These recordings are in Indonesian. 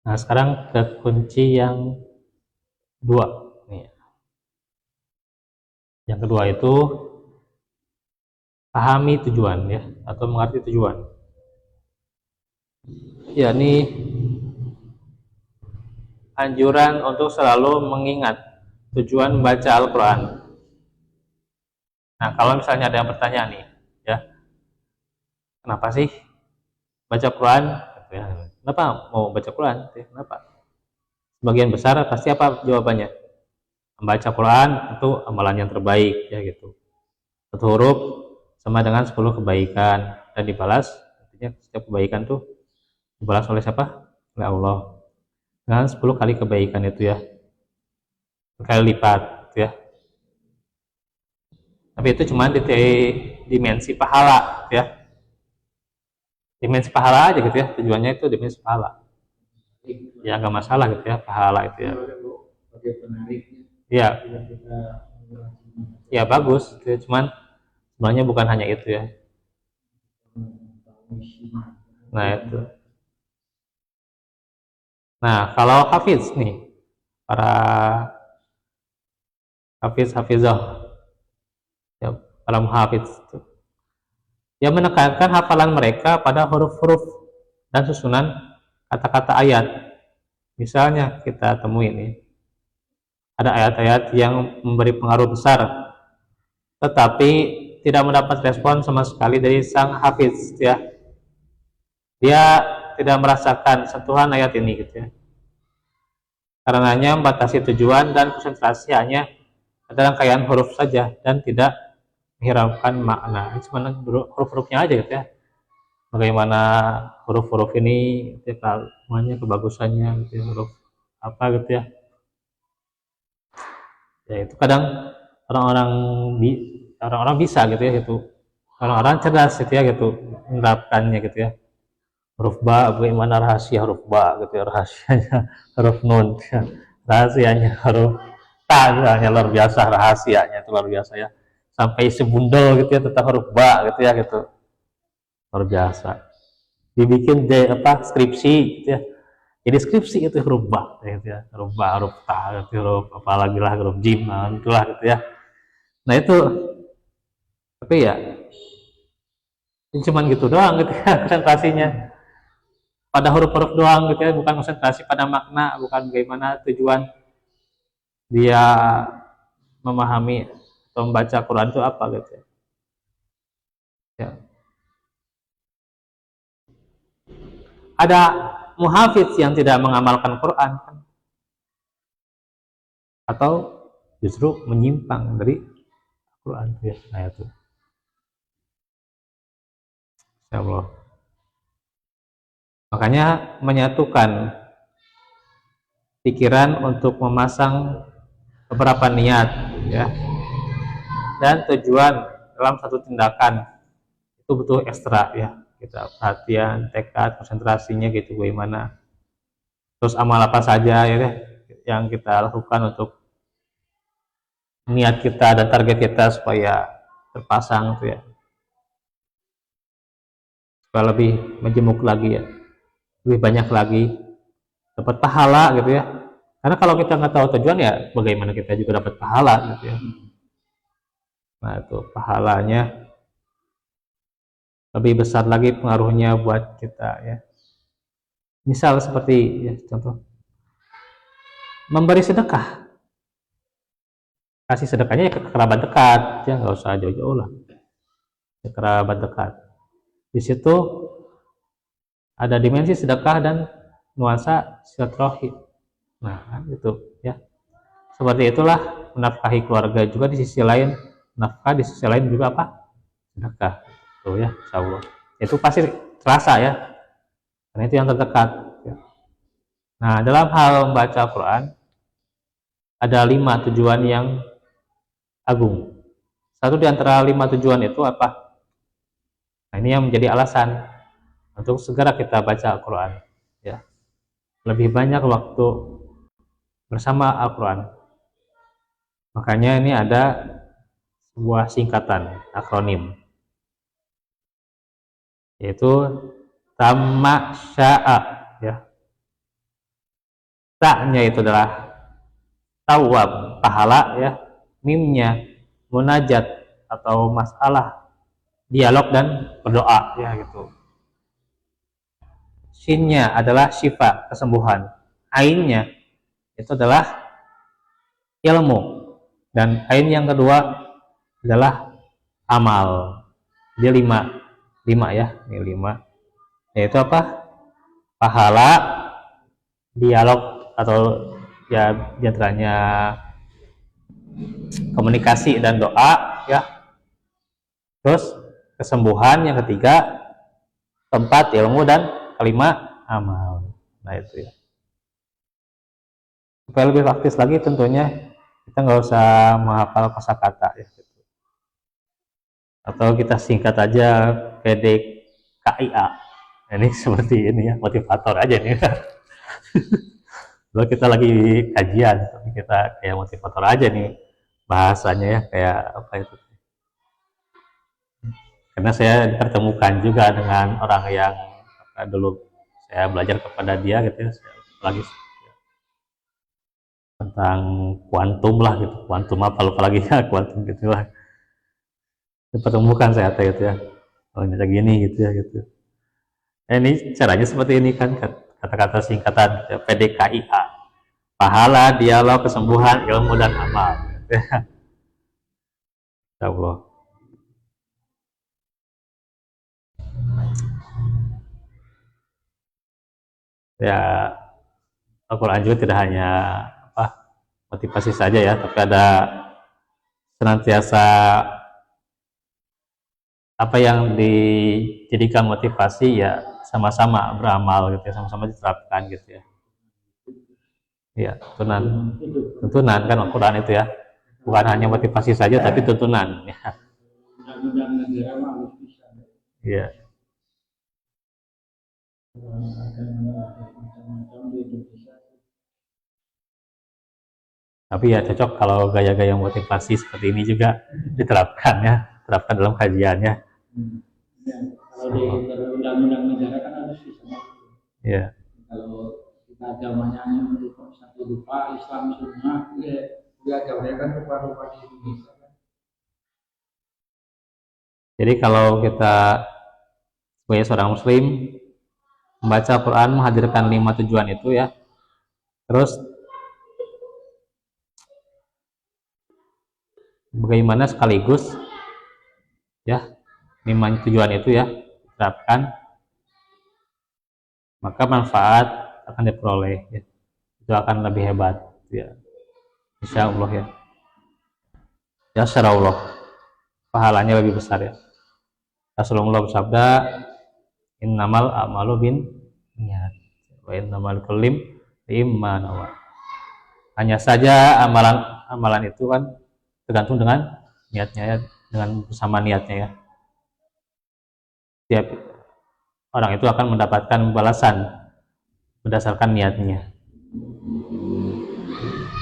Nah, sekarang ke kunci yang dua. Nih. Yang kedua itu pahami tujuan ya, atau mengerti tujuan. Ya, ini anjuran untuk selalu mengingat tujuan membaca Al-Quran. Nah, kalau misalnya ada yang bertanya nih, ya, kenapa sih baca Quran? Ya, kenapa mau baca Quran? Ya, kenapa? Sebagian besar pasti apa jawabannya? Membaca Quran itu amalan yang terbaik, ya gitu. Satu huruf sama dengan 10 kebaikan dan dibalas. Artinya setiap kebaikan tuh dibalas oleh siapa? Oleh Allah. Dengan 10 kali kebaikan itu ya, kali lipat ya. Tapi itu cuma di dimensi pahala ya, dimensi pahala aja gitu ya, tujuannya itu dimensi pahala ya, nggak masalah gitu ya, pahala itu ya. Iya, ya bagus gitu ya. Cuman sebenarnya bukan hanya itu ya. Nah itu, nah kalau hafiz nih, para hafizah ya, para muhafiz itu ya, menekankan hafalan mereka pada huruf-huruf dan susunan kata-kata ayat. Misalnya kita temui ini, ada ayat-ayat yang memberi pengaruh besar, tetapi tidak mendapat respon sama sekali dari sang hafiz ya. Dia tidak merasakan sentuhan ayat ini gitu ya. Karenanya membatasi tujuan dan konsentrasi hanya pada rangkaian huruf saja dan tidak menghiraukan makna. Ini cuma huruf-hurufnya aja gitu ya. Bagaimana huruf-huruf ini gitu ya, semuanya kebagusannya gitu ya, huruf apa gitu ya. Ya itu kadang orang-orang orang-orang bisa gitu ya gitu. Orang-orang cerdas gitu ya gitu menerapkannya gitu ya. Huruf ba, bagaimana rahasia huruf ba gitu ya, rahasianya huruf nun ya. Rahasianya huruf ta, misalnya luar biasa, rahasianya itu luar biasa ya, sampai sebundel gitu ya tentang huruf ba gitu ya gitu, luar biasa. Dibikin apa skripsi gitu ya, jadi skripsi itu huruf ba gitu ya, huruf ba, huruf ta gitu, huruf apalagi lah, huruf jim, nah, itulah gitu ya. Nah itu, tapi ya cuman gitu doang gitu ya konsentrasinya pada huruf-huruf doang gitu ya, bukan konsentrasi pada makna, bukan bagaimana tujuan dia memahami atau membaca Quran itu apa gitu ya. Ya. Ada muhafidz yang tidak mengamalkan Quran kan? Atau justru menyimpang dari Quran ya. Nah itu, insya Allah. Makanya menyatukan pikiran untuk memasang beberapa niat ya, dan tujuan dalam satu tindakan itu butuh ekstra ya, kita perhatian, tekad, konsentrasinya gitu bagaimana. Terus amal apa saja ya yang kita lakukan untuk niat kita dan target kita supaya terpasang gitu ya, supaya lebih menjemuk lagi ya, lebih banyak lagi dapat pahala gitu ya. Karena kalau kita nggak tahu tujuan ya bagaimana kita juga dapat pahala gitu ya. Nah itu pahalanya lebih besar lagi pengaruhnya buat kita ya. Misal seperti ya, contoh memberi sedekah, kasih sedekahnya ya ke kerabat dekat ya, nggak usah jauh-jauh lah, ke kerabat dekat. Di situ ada dimensi sedekah dan nuansa silaturahim. Nah itu ya, seperti itulah menafkahi keluarga juga di sisi lain, nafkah di sisi lain juga apa, sedekah tuh ya, insya Allah itu pasti terasa ya, karena itu yang terdekat ya. Nah dalam hal membaca Quran ada 5 tujuan yang agung. Satu di antara 5 tujuan itu apa? Nah ini yang menjadi alasan untuk segera kita baca Al-Quran ya, lebih banyak waktu bersama Al-Quran. Makanya ini ada sebuah singkatan akronim, yaitu tamasya'a ya. Ta-nya itu adalah tawab, pahala ya. Mimnya munajat atau masalah, dialog dan berdoa ya gitu. Shinnya adalah syifa, kesembuhan. Ainnya itu adalah ilmu. Dan ain yang kedua adalah amal. Dia lima ya, ini lima. Yaitu apa? Pahala, dialog atau ya diantaranya komunikasi dan doa ya. Terus kesembuhan yang ketiga, tempat ilmu, dan kelima amal. Nah itu ya. Supaya lebih praktis lagi tentunya kita nggak usah menghafal kosakata ya. Atau kita singkat aja PDKIA. Ini seperti ini ya, motivator aja nih. Kalau kita lagi kajian, tapi kita kayak motivator aja nih bahasanya ya, kayak apa itu. Karena saya dipertemukan juga dengan orang yang dulu saya belajar kepada dia gitu ya, lagi tentang kuantum lah gitu, kuantum apa lupa lagi ya, kuantum gitulah. Dipertemukan saya itu ya, oh ini gini gitu ya gitu. Ini caranya seperti ini kan, kata-kata singkatan ya, PDKIA, pahala, dialog, kesembuhan, ilmu, dan amal. Ya Allah. Ya, Al-Quran juga tidak hanya apa motivasi saja ya, tapi ada senantiasa apa yang dijadikan motivasi ya sama-sama beramal gitu ya, sama-sama diterapkan gitu ya. Ya, tuntunan kan Al-Quran itu ya, bukan hanya motivasi saja tapi tuntunan ya. Iya. Tapi ya cocok kalau gaya-gaya motivasi seperti ini juga diterapkan ya, terapkan dalam kajiannya. Kalau di undang-undang negara kan harus bisa. Iya. Kalau kita agamanya satu rupa, Islam sunnah, ya agamanya kan rupa-rupa di Indonesia. Jadi kalau kita sebagai seorang muslim membaca Quran menghadirkan 5 tujuan itu ya. Terus bagaimana sekaligus ya 5 tujuan itu ya diterapkan, maka manfaat akan diperoleh ya. Itu akan lebih hebat ya. Insya Allah ya. Ya secara Allah pahalanya lebih besar ya. Rasulullah bersabda, innamal a'malu bin niat wa innamal kulim imma nawa. Hanya saja amalan itu kan tergantung dengan niatnya ya, dengan bersama niatnya ya. Setiap orang itu akan mendapatkan balasan berdasarkan niatnya.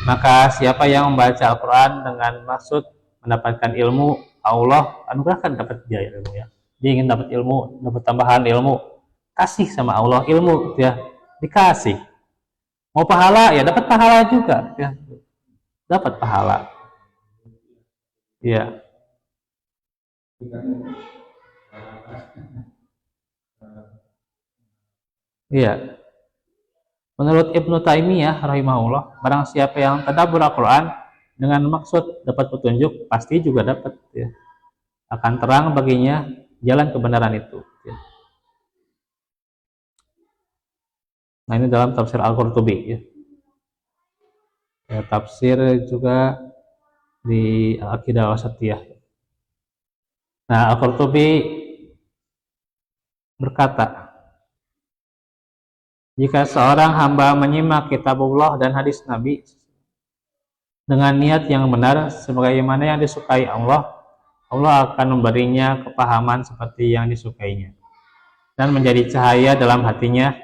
Maka siapa yang membaca Al-Quran dengan maksud mendapatkan ilmu, Allah anugerahkan dapat dia ilmu ya. Dia ingin dapat ilmu, dapat tambahan ilmu, kasih sama Allah ilmu ya, dikasih. Mau pahala ya dapat pahala juga ya, dapat pahala. Ya. Iya. Menurut Ibnu Taimiyah rahimahullah, barang siapa yang tadabbur Al-Quran dengan maksud dapat petunjuk, pasti juga dapat ya. Akan terang baginya jalan kebenaran itu ya. Nah ini dalam tafsir Al-Qurtubi ya. Ya, tafsir juga di Al-Aqidah Wasatiyah. Nah Al-Qurtubi berkata, jika seorang hamba menyimak kitabullah dan hadis Nabi dengan niat yang benar sebagaimana yang disukai Allah, Allah akan memberinya kepahaman seperti yang disukainya dan menjadi cahaya dalam hatinya.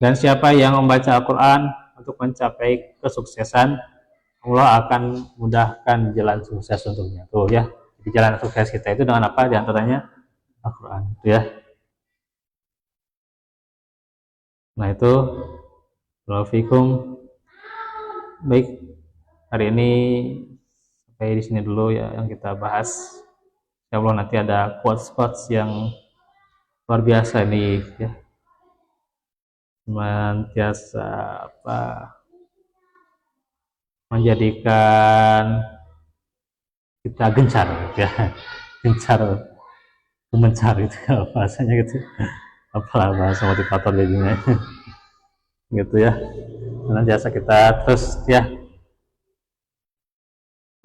Dan siapa yang membaca Al-Quran untuk mencapai kesuksesan, Allah akan mudahkan jalan sukses untuknya. Tuh ya, jadi jalan sukses kita itu dengan apa? Di antaranya Al-Quran, itu ya. Nah itu Assalamualaikum. Baik, hari ini sampai di sini dulu ya yang kita bahas. Insya Allah nanti ada quotes-quotes yang luar biasa nih ya, senantiasa menjadikan kita gencar ya, gencar mencar itu kalau bahasanya gitu, apalah bahasa motivator jadinya gitu ya. Senantiasa kita terus ya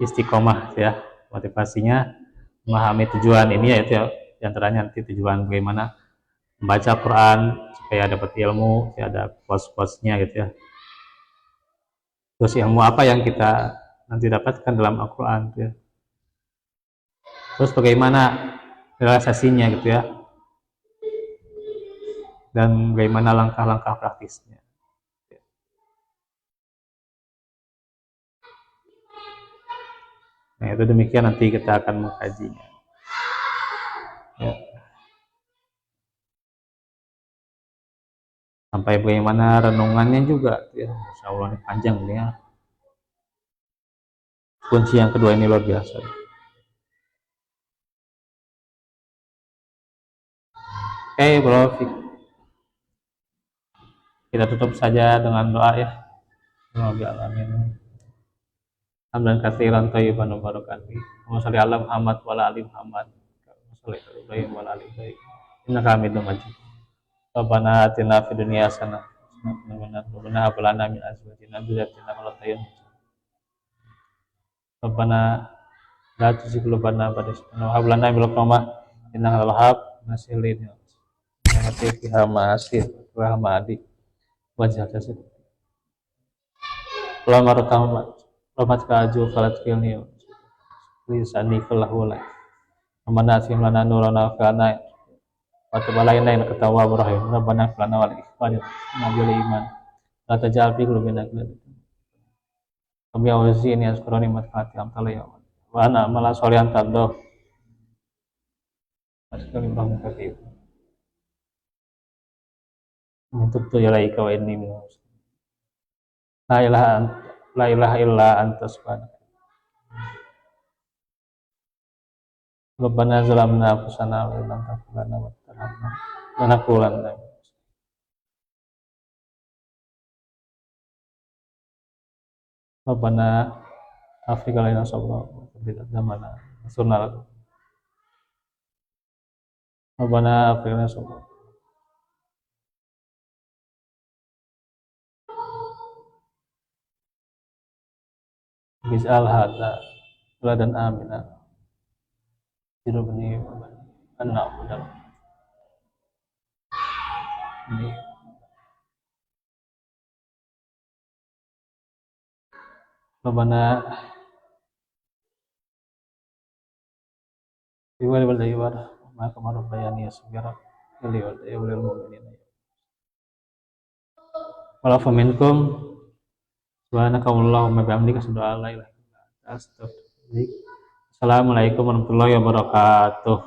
istiqomah ya, motivasinya memahami tujuan ini yaitu ya, diantaranya nanti tujuan bagaimana membaca Quran supaya dapat ilmu ya, ada quotes-quotesnya gitu ya. Terus ilmu apa yang kita nanti dapatkan dalam Al-Quran gitu ya. Terus bagaimana realisasinya gitu ya, dan bagaimana langkah-langkah praktisnya. Nah itu demikian nanti kita akan mengkajinya ya. Sampai bagaimana renungannya juga ya, Insya Allah ini panjang ya. Kunci yang kedua ini luar biasa. Oke bro, kita tutup saja dengan doa ya. Alamin. Hamdan katsiran thayyiban mubarakatuh. Allahumma shalli ala Muhammad wa ala ali Muhammad. Shalli ala Ibrahim wa ala ali Ibrahim. Innaka Hamidum Majid. Rabbana atina fid dunya hasanah Rabbana hab lana min azwajina wa dhurriyyatina qurrata a'yun. Rabbana la tuzigh qulubana ba'da idh hadaytana wa hab lana min ladunka rahmah innaka antal wahhab. Nasilin ya fiha ma'asir wa hamadi wajah tasir. Rahmatka aju falat kilni lisani kullahu lai amana asim lana nurana fana wa tabalaina in katawa rahim rabbana lana wal ikhwan nabil iman la tajal fi qulubina kami awzi ini asqurani matfati amtala ya wa ana amala sholihan taddo askali rahmaka fi untuk tu yalaika wa inni min la ilaha illa anta subhanaka Rabbana zalamna anfusana wa lam taghfir lana wa tarhamna lanakunanna Rabbana afrika lana sabra wa bidat damana sunna Rabbana afrika lana sabra bis'al hada dan amina dirubni anak udal ini Rabbana iwal wal iwar maka maruf bayani asbira wal iwal mu'minin wala faminkum subhanakallahumma bihamdika asyhadu an la ilaha illa anta astaghfiruka wa atubu ilaik. Assalamualaikum warahmatullahi wabarakatuh.